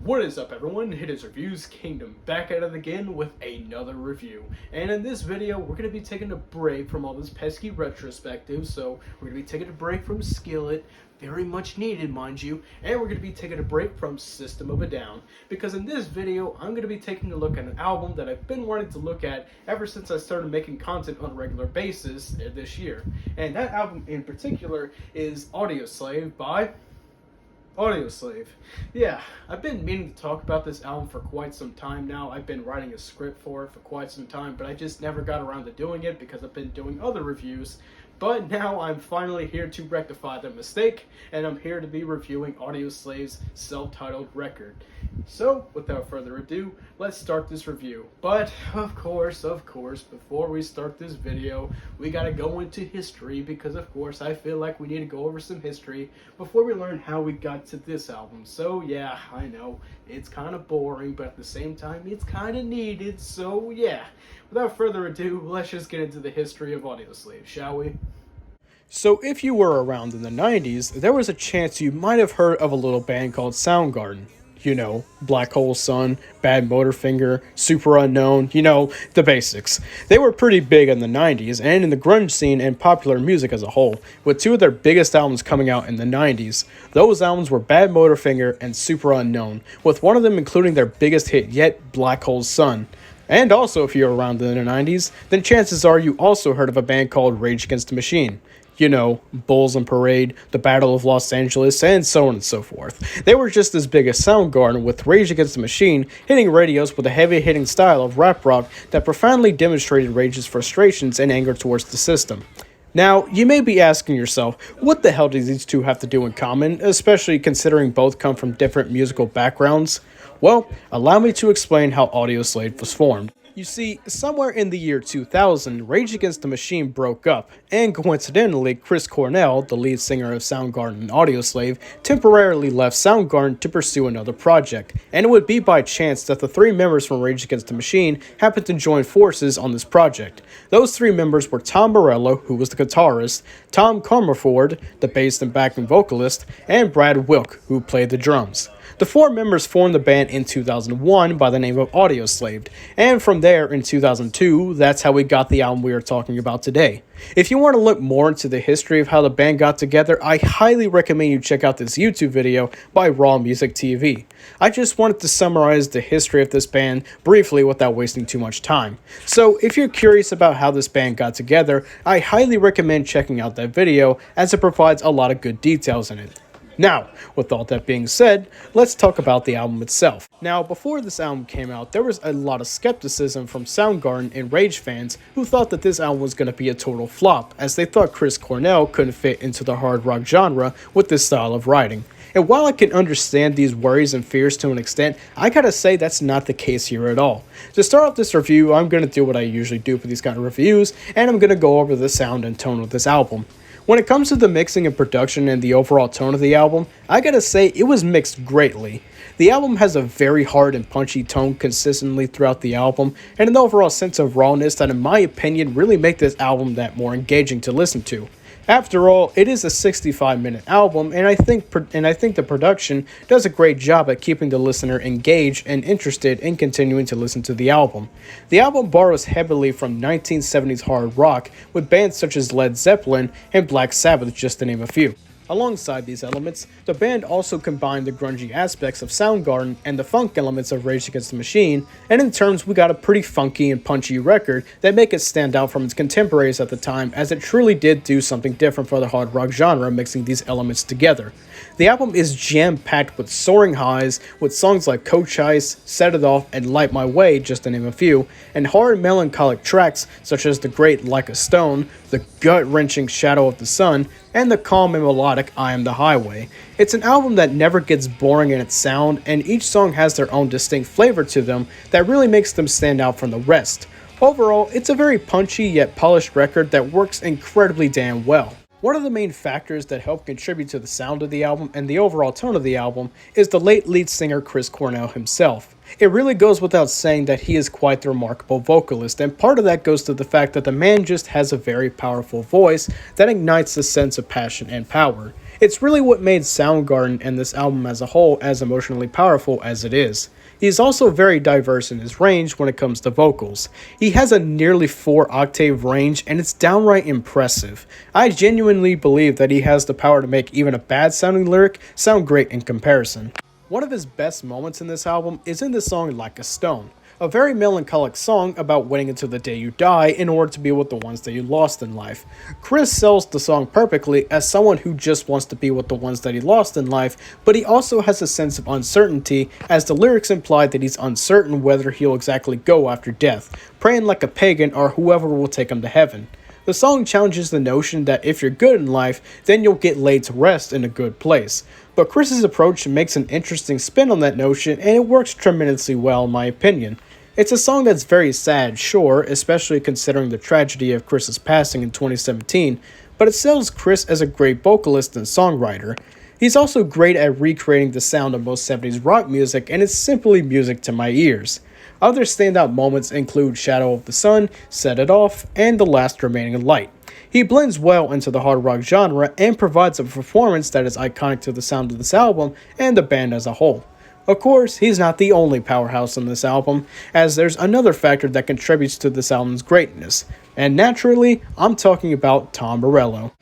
What is up, everyone? It is Reviews Kingdom back at it again with another review. And in this video, we're going to be taking a break from all this pesky retrospective. So we're going to be taking a break from Skillet, very much needed, mind you, and we're going to be taking a break from System of a Down. Because in this video, I'm going to be taking a look at an album that I've been wanting to look at ever since I started making content on a regular basis this year. And that album in particular is Audioslave by Audioslave. Yeah, I've been meaning to talk about this album for quite some time now. I've been writing a script for it for quite some time, but I just never got around to doing it because I've been doing other reviews. But now I'm finally here to rectify the mistake, and I'm here to be reviewing Audioslave's self-titled record. So, without further ado, let's start this review. But, of course, before we start this video, we gotta go into history because, of course, I feel like we need to go over some history before we learn how we got to this album. So, yeah, I know, it's kind of boring, but at the same time, it's kind of needed. So, yeah, without further ado, let's just get into the history of Audioslave, shall we? So if you were around in the 90s, there was a chance you might have heard of a little band called Soundgarden. You know, Black Hole Sun, Bad Motorfinger, Super Unknown, you know, the basics. They were pretty big in the 90s and in the grunge scene and popular music as a whole, with two of their biggest albums coming out in the 90s. Those albums were Bad Motorfinger and Super Unknown, with one of them including their biggest hit yet, Black Hole Sun. And also, if you're around in the 90s, then chances are you also heard of a band called Rage Against the Machine. You know, Bulls on Parade, the Battle of Los Angeles, and so on and so forth. They were just as big as Soundgarden, with Rage Against the Machine hitting radios with a heavy-hitting style of rap rock that profoundly demonstrated Rage's frustrations and anger towards the system. Now, you may be asking yourself, what the hell do these two have to do in common, especially considering both come from different musical backgrounds? Well, allow me to explain how Audioslave was formed. You see, somewhere in the year 2000, Rage Against the Machine broke up, and coincidentally, Chris Cornell, the lead singer of Soundgarden and Audioslave, temporarily left Soundgarden to pursue another project, and it would be by chance that the three members from Rage Against the Machine happened to join forces on this project. Those three members were Tom Morello, who was the guitarist, Tom Comerford, the bass and backing vocalist, and Brad Wilk, who played the drums. The four members formed the band in 2001 by the name of Audioslave, and from there in 2002, that's how we got the album we are talking about today. If you want to look more into the history of how the band got together, I highly recommend you check out this YouTube video by Raw Music TV. I just wanted to summarize the history of this band briefly without wasting too much time. So if you're curious about how this band got together, I highly recommend checking out that video as it provides a lot of good details in it. Now, with all that being said, let's talk about the album itself. Now, before this album came out, there was a lot of skepticism from Soundgarden and Rage fans who thought that this album was going to be a total flop, as they thought Chris Cornell couldn't fit into the hard rock genre with this style of writing. And while I can understand these worries and fears to an extent, I gotta say that's not the case here at all. To start off this review, I'm gonna do what I usually do for these kind of reviews, and I'm gonna go over the sound and tone of this album. When it comes to the mixing and production and the overall tone of the album, I gotta say it was mixed greatly. The album has a very hard and punchy tone consistently throughout the album, and an overall sense of rawness that in my opinion really make this album that more engaging to listen to. After all, it is a 65-minute album, and I think the production does a great job at keeping the listener engaged and interested in continuing to listen to the album. The album borrows heavily from 1970s hard rock, with bands such as Led Zeppelin and Black Sabbath, just to name a few. Alongside these elements, the band also combined the grungy aspects of Soundgarden and the funk elements of Rage Against the Machine, and in terms we got a pretty funky and punchy record that make it stand out from its contemporaries at the time, as it truly did do something different for the hard rock genre, mixing these elements together. The album is jam-packed with soaring highs, with songs like Coach Ice, Set It Off, and Light My Way, just to name a few, and hard melancholic tracks such as the great Like a Stone, the gut-wrenching Shadow of the Sun, and the calm and melodic I Am the Highway. It's an album that never gets boring in its sound, and each song has their own distinct flavor to them that really makes them stand out from the rest. Overall, it's a very punchy yet polished record that works incredibly damn well. One of the main factors that help contribute to the sound of the album and the overall tone of the album is the late lead singer Chris Cornell himself. It really goes without saying that he is quite the remarkable vocalist, and part of that goes to the fact that the man just has a very powerful voice that ignites a sense of passion and power. It's really what made Soundgarden and this album as a whole as emotionally powerful as it is. He is also very diverse in his range when it comes to vocals. He has a nearly 4-octave range and it's downright impressive. I genuinely believe that he has the power to make even a bad sounding lyric sound great in comparison. One of his best moments in this album is in the song Like a Stone, a very melancholic song about waiting until the day you die in order to be with the ones that you lost in life. Chris sells the song perfectly as someone who just wants to be with the ones that he lost in life, but he also has a sense of uncertainty as the lyrics imply that he's uncertain whether he'll exactly go after death, praying like a pagan or whoever will take him to heaven. The song challenges the notion that if you're good in life, then you'll get laid to rest in a good place. But Chris's approach makes an interesting spin on that notion, and it works tremendously well in my opinion. It's a song that's very sad, sure, especially considering the tragedy of Chris's passing in 2017, but it sells Chris as a great vocalist and songwriter. He's also great at recreating the sound of most 70s rock music, and it's simply music to my ears. Other standout moments include Shadow of the Sun, Set It Off, and The Last Remaining Light. He blends well into the hard rock genre and provides a performance that is iconic to the sound of this album and the band as a whole. Of course, he's not the only powerhouse on this album, as there's another factor that contributes to this album's greatness, and naturally, I'm talking about Tom Morello.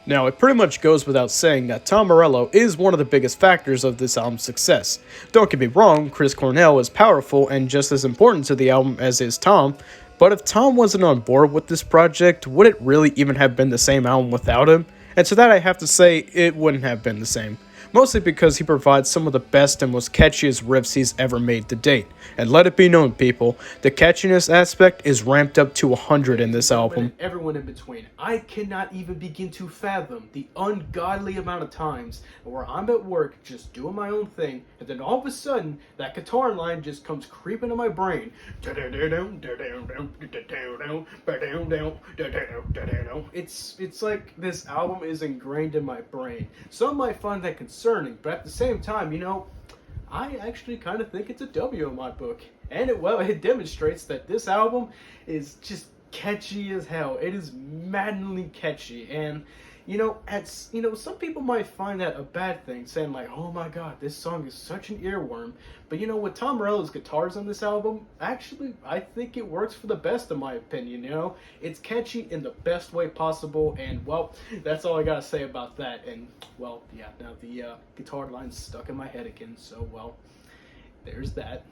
Now, it pretty much goes without saying that Tom Morello is one of the biggest factors of this album's success. Don't get me wrong, Chris Cornell is powerful and just as important to the album as is Tom, but if Tom wasn't on board with this project, would it really even have been the same album without him? And to that I have to say, it wouldn't have been the same. Mostly because he provides some of the best and most catchiest riffs he's ever made to date. And let it be known, people, the catchiness aspect is ramped up to 100 in this album. And everyone in between. I cannot even begin to fathom the ungodly amount of times where I'm at work just doing my own thing, and then all of a sudden that guitar line just comes creeping to my brain. It's like this album is ingrained in my brain. Some might find that concerning, but at the same time, I actually kind of think it's a W in my book. And it demonstrates that this album is just catchy as hell. It is maddeningly catchy. And, some people might find that a bad thing, saying like, oh my god, this song is such an earworm. But with Tom Morello's guitars on this album, actually, I think it works for the best in my opinion, It's catchy in the best way possible, and, well, that's all I gotta say about that. And, well, yeah, now the guitar line's stuck in my head again, so, well, there's that.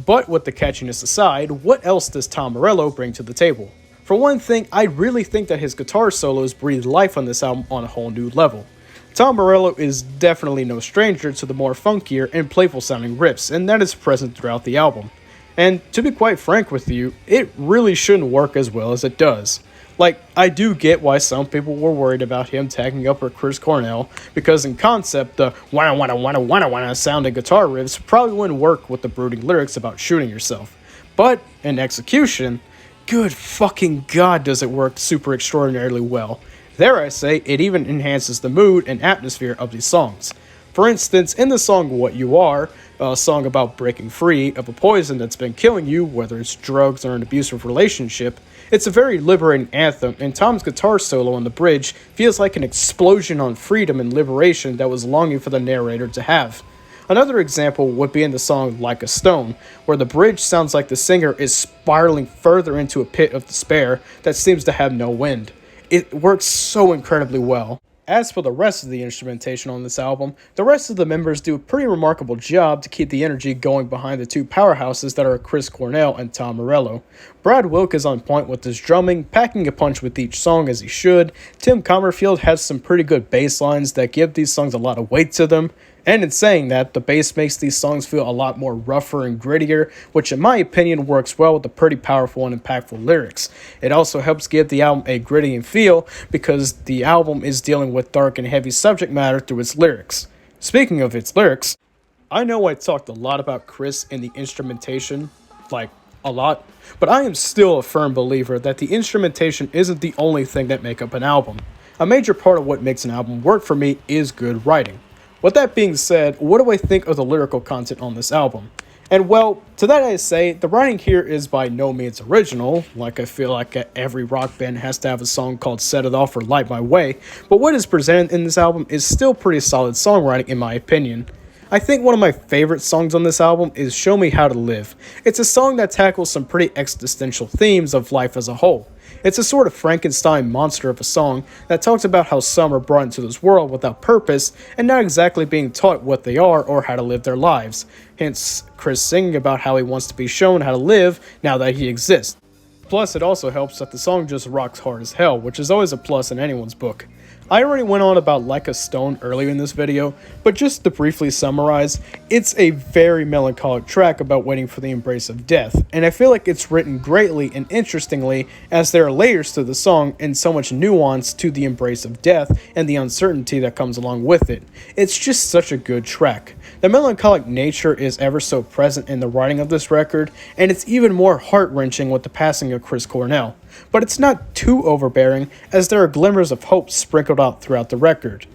But with the catchiness aside, what else does Tom Morello bring to the table? For one thing, I really think that his guitar solos breathe life on this album on a whole new level. Tom Morello is definitely no stranger to the more funkier and playful sounding riffs, and that is present throughout the album. And to be quite frank with you, it really shouldn't work as well as it does. Like, I do get why some people were worried about him tagging up with Chris Cornell, because in concept, the wanna sounding guitar riffs probably wouldn't work with the brooding lyrics about shooting yourself. But in execution, good fucking god does it work super extraordinarily well. Dare I say, it even enhances the mood and atmosphere of these songs. For instance, in the song What You Are, a song about breaking free of a poison that's been killing you, whether it's drugs or an abusive relationship, it's a very liberating anthem, and Tom's guitar solo on the bridge feels like an explosion on freedom and liberation that was longing for the narrator to have. Another example would be in the song Like a Stone, where the bridge sounds like the singer is spiraling further into a pit of despair that seems to have no end. It works so incredibly well. As for the rest of the instrumentation on this album, the rest of the members do a pretty remarkable job to keep the energy going behind the two powerhouses that are Chris Cornell and Tom Morello. Brad Wilk is on point with his drumming, packing a punch with each song as he should. Tim Commerfield has some pretty good bass lines that give these songs a lot of weight to them. And in saying that, the bass makes these songs feel a lot more rougher and grittier, which in my opinion works well with the pretty powerful and impactful lyrics. It also helps give the album a gritty feel because the album is dealing with dark and heavy subject matter through its lyrics. Speaking of its lyrics, I know I talked a lot about Chris and the instrumentation, like a lot, but I am still a firm believer that the instrumentation isn't the only thing that makes up an album. A major part of what makes an album work for me is good writing. With that being said, what do I think of the lyrical content on this album? And well, to that I say, the writing here is by no means original, like I feel like every rock band has to have a song called Set It Off or Light My Way, but what is presented in this album is still pretty solid songwriting in my opinion. I think one of my favorite songs on this album is Show Me How to Live. It's a song that tackles some pretty existential themes of life as a whole. It's a sort of Frankenstein monster of a song that talks about how some are brought into this world without purpose and not exactly being taught what they are or how to live their lives. Hence, Chris singing about how he wants to be shown how to live now that he exists. Plus, it also helps that the song just rocks hard as hell, which is always a plus in anyone's book. I already went on about Like a Stone earlier in this video, but just to briefly summarize, it's a very melancholic track about waiting for the embrace of death, and I feel like it's written greatly and interestingly as there are layers to the song and so much nuance to the embrace of death and the uncertainty that comes along with it. It's just such a good track. The melancholic nature is ever so present in the writing of this record, and it's even more heart-wrenching with the passing of Chris Cornell. But it's not too overbearing, as there are glimmers of hope sprinkled out throughout the record.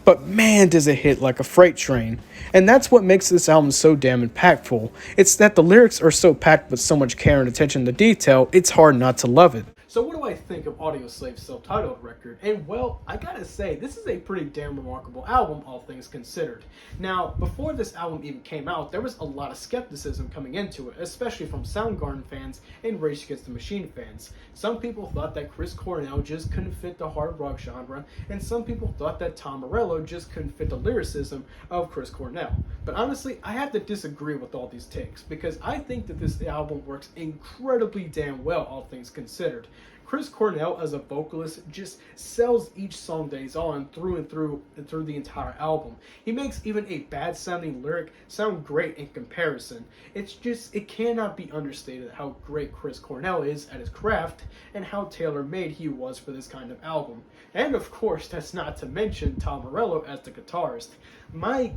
But man, does it hit like a freight train. And that's what makes this album so damn impactful. It's that the lyrics are so packed with so much care and attention to detail, it's hard not to love it. So what do I think of Audioslave's self-titled record? And well, I gotta say, this is a pretty damn remarkable album, all things considered. Now, before this album even came out, there was a lot of skepticism coming into it, especially from Soundgarden fans and Rage Against the Machine fans. Some people thought that Chris Cornell just couldn't fit the hard rock genre, and some people thought that Tom Morello just couldn't fit the lyricism of Chris Cornell. But honestly, I have to disagree with all these takes, because I think that this album works incredibly damn well, all things considered. Chris Cornell as a vocalist just sells each song that he's on through and through the entire album. He makes even a bad sounding lyric sound great in comparison. It cannot be understated how great Chris Cornell is at his craft and how tailor-made he was for this kind of album. And of course, that's not to mention Tom Morello as the guitarist. My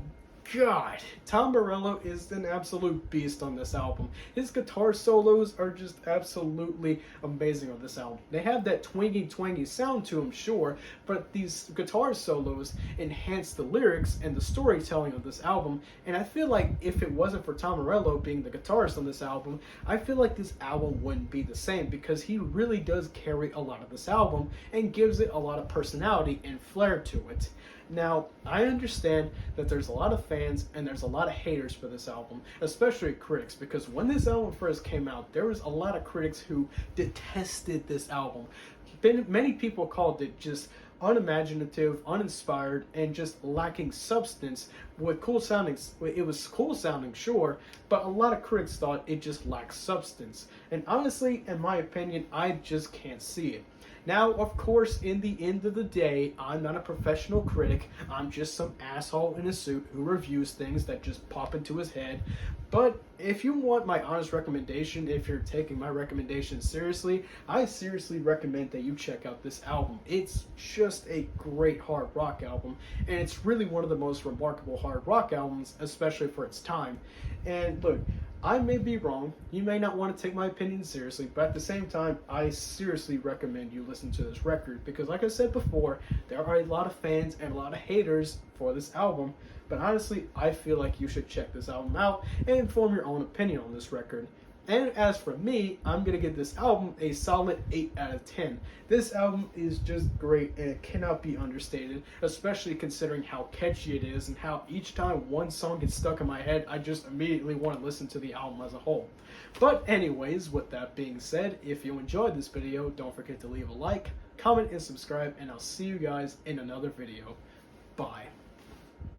God, Tom Morello is an absolute beast on this album. His guitar solos are just absolutely amazing on this album. They have that twangy sound to them, sure, but these guitar solos enhance the lyrics and the storytelling of this album, and I feel like if it wasn't for Tom Morello being the guitarist on this album, I feel like this album wouldn't be the same, because he really does carry a lot of this album and gives it a lot of personality and flair to it. Now, I understand that there's a lot of fans and there's a lot of haters for this album, especially critics, because when this album first came out, there was a lot of critics who detested this album. Many people called it just unimaginative, uninspired, and just lacking substance. With cool sounding, it was cool sounding, sure, but a lot of critics thought it just lacked substance. And honestly, in my opinion, I just can't see it. Now, of course, in the end of the day, I'm not a professional critic. I'm just some asshole in a suit who reviews things that just pop into his head. But if you want my honest recommendation, if you're taking my recommendation seriously, I seriously recommend that you check out this album. It's just a great hard rock album, and it's really one of the most remarkable hard rock albums, especially for its time. And look, I may be wrong, you may not want to take my opinion seriously, but at the same time, I seriously recommend you listen to this record, because like I said before, there are a lot of fans and a lot of haters for this album, but honestly, I feel like you should check this album out and form your own opinion on this record. And as for me, I'm going to give this album a solid 8 out of 10. This album is just great, and it cannot be understated, especially considering how catchy it is and how each time one song gets stuck in my head, I just immediately want to listen to the album as a whole. But anyways, with that being said, if you enjoyed this video, don't forget to leave a like, comment, and subscribe, and I'll see you guys in another video. Bye.